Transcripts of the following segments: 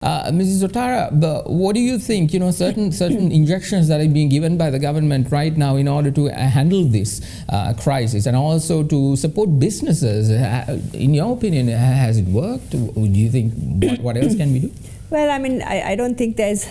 Mrs. Otara, what do you think? You know, certain injections that are being given by the government right now in order to handle this crisis and also to support businesses. In your opinion, has it worked? Do you think what else can we do? Well, I mean, I don't think there's,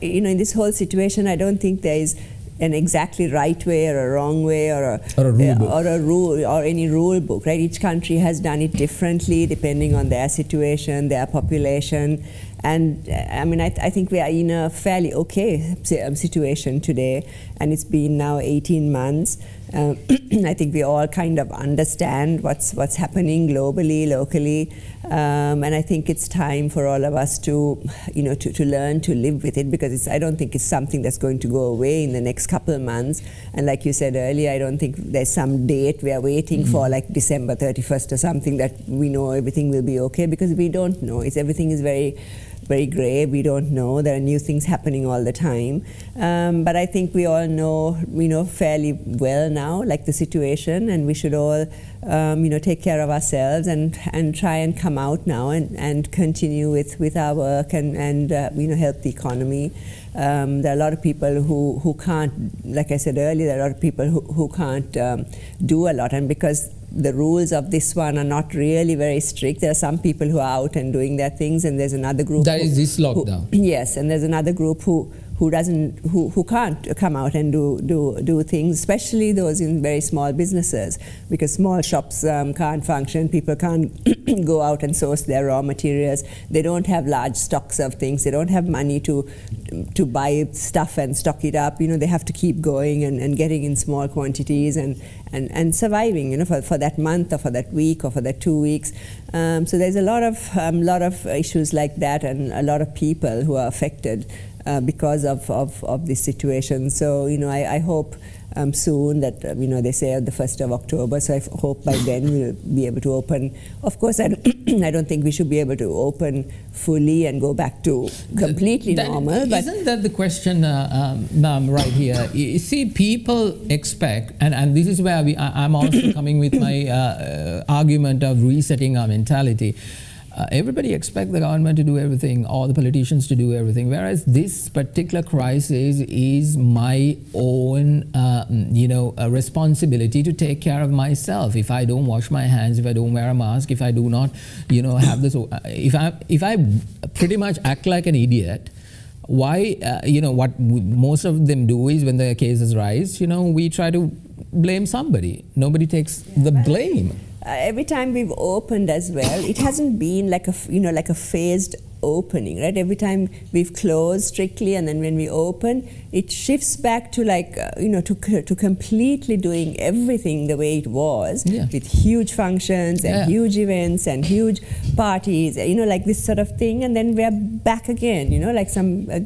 in this whole situation, I don't think there is an exactly right way or a wrong way or a rule or any rule book, right? Each country has done it differently depending on their situation, their population. And I mean, I think we are in a fairly okay situation today, and it's been now 18 months. I think we all kind of understand what's happening globally, locally, and I think it's time for all of us to, to learn to live with it, because I don't think it's something that's going to go away in the next couple of months. And like you said earlier, I don't think there's some date we are waiting for, like December 31st or something, that we know everything will be okay, because we don't know. Everything is very grey. We don't know. There are new things happening all the time. But I think we all know, fairly well now, like the situation, and we should all, take care of ourselves and try and come out now and continue with our work and help the economy. There are a lot of people who can't, like I said earlier, there are a lot of people who can't do a lot, and because the rules of this one are not really very strict. There are some people who are out and doing their things, and there's another group that is this lockdown. Yes, and there's another group who can't come out and do things, especially those in very small businesses, because small shops can't function. People can't go out and source their raw materials. They don't have large stocks of things. They don't have money to buy stuff and stock it up. They have to keep going and getting in small quantities and surviving, for that month or for that week or for that 2 weeks. So there's a lot of issues like that, and a lot of people who are affected because of this situation. So I hope soon that they say the 1st of October. So I hope by then we'll be able to open. Of course, I don't think we should be able to open fully and go back to completely normal. But isn't that the question, ma'am, right here? You see, people expect, and this is where I'm also coming with my argument of resetting our mentality. Everybody expects the government to do everything, or the politicians to do everything, whereas this particular crisis is my own, responsibility to take care of myself. If I don't wash my hands, if I don't wear a mask, if I do not, have this, if I pretty much act like an idiot, why, what most of them do is when the cases rise, we try to blame somebody. Nobody takes the blame. Every time we've opened as well, it hasn't been like a phased opening, right? Every time we've closed strictly, and then when we open, it shifts back to to completely doing everything the way it was, with huge functions and huge events and huge parties, like this sort of thing, and then we're back again,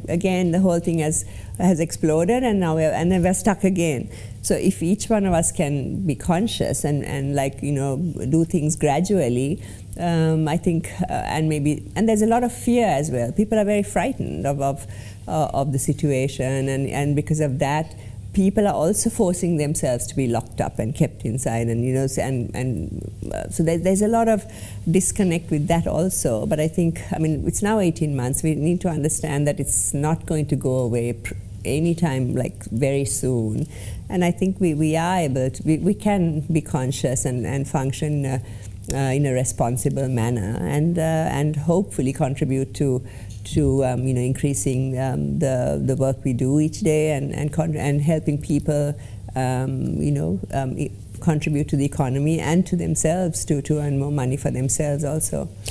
again the whole thing has exploded, and now then we're stuck again. So if each one of us can be conscious and do things gradually, I think, and there's a lot of fear as well. People are very frightened of the situation, and because of that, people are also forcing themselves to be locked up and kept inside, and so there's a lot of disconnect with that also. But I think, it's now 18 months. We need to understand that it's not going to go away anytime very soon, and I think we are able to, we can be conscious and function in a responsible manner, and hopefully contribute to increasing the work we do each day, and helping people contribute to the economy and to themselves to earn more money for themselves also.